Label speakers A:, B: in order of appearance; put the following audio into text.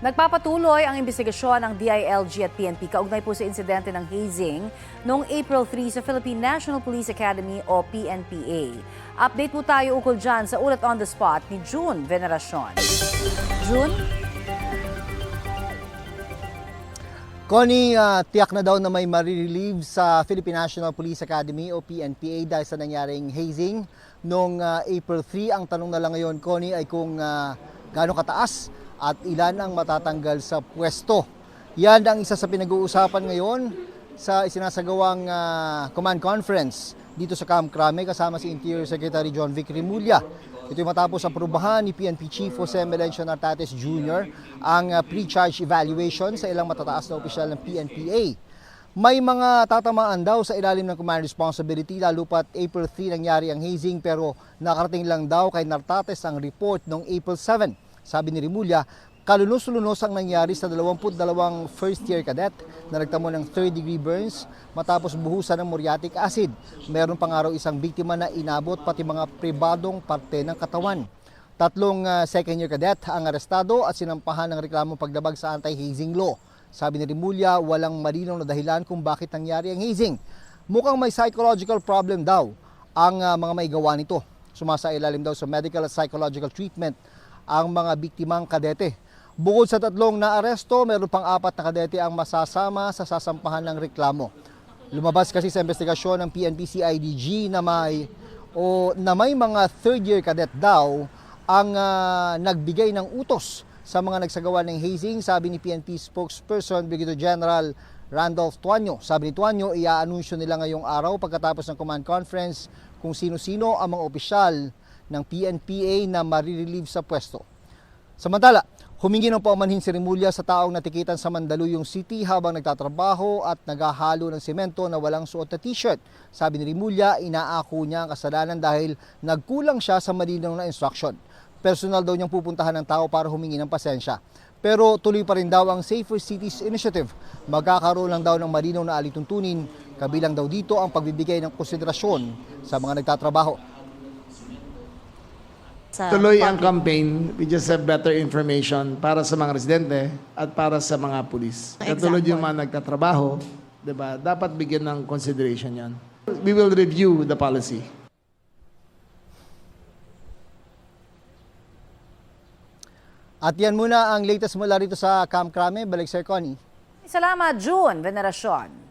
A: Nagpapatuloy ang investigasyon ng DILG at PNP kaugnay po sa insidente ng hazing noong April 3 sa Philippine National Police Academy o PNPA. Update po tayo ukol dyan sa ulat on the spot ni June Veneracion. June?
B: Connie, tiyak na daw na may marirelieve sa Philippine National Police Academy o PNPA dahil sa nangyaring hazing noong April 3. Ang tanong na lang ngayon, Connie, ay kung gaano kataas at ilan ang matatanggal sa pwesto. Yan ang isa sa pinag-uusapan ngayon sa isinasagawang command conference dito sa Camp Crame kasama si Interior Secretary John Vic Remulla. Ito'y matapos aprubahan ni PNP Chief Jose Melencio Nartates Jr. ang pre-charge evaluation sa ilang matataas na opisyal ng PNPA. May mga tatamaan daw sa ilalim ng command responsibility lalo pat April 3 nangyari ang hazing pero nakarating lang daw kay Nartates ang report noong April 7. Sabi ni Remulla, kalunos-lunos ang nangyari sa 22 first-year cadet na nagtamo ng third-degree burns matapos buhusan ng muriatic acid. Meron pang araw isang biktima na inabot pati mga pribadong parte ng katawan. 3 second-year cadet ang arestado at sinampahan ng reklamong paglabag sa anti-hazing law. Sabi ni Remulla, walang malinaw na dahilan kung bakit nangyari ang hazing. Mukhang may psychological problem daw ang mga may gawa nito. Sumasailalim daw sa medical at psychological treatment ang mga biktimang kadete. Bukod sa 3 na aresto, meron pang 4 na kadete ang masasama sa sasampahan ng reklamo. Lumabas kasi sa investigasyon ng PNP-CIDG na may mga third-year cadet daw ang nagbigay ng utos sa mga nagsagawa ng hazing, sabi ni PNP spokesperson Brigadier General Randolph Tuanyo. Sabi ni Tuanyo, i-aanunsyo nila ngayong araw pagkatapos ng command conference kung sino-sino ang mga opisyal ng PNPA na marirelieve sa pwesto. Samantala, humingi ng paumanhin si Remulla sa taong natikitan sa Mandaluyong City habang nagtatrabaho at naghahalo ng semento na walang suot na t-shirt. Sabi ni Remulla, inaako niya ang kasalanan dahil nagkulang siya sa malinaw na instruction. Personal daw niyang pupuntahan ng tao para humingi ng pasensya. Pero tuloy pa rin daw ang Safer Cities Initiative. Magkakaroon lang daw ng malinaw na alituntunin, kabilang daw dito ang pagbibigay ng konsiderasyon sa mga nagtatrabaho.
C: Tuloy ang campaign, we just have better information para sa mga residente at para sa mga pulis. Katulad yung mga nagtatrabaho, diba, dapat bigyan ng consideration yan. We will review the policy.
B: At yan muna ang latest mula rito sa Camp Crame. Balik Sir Connie.
A: Salamat, June Veneracion.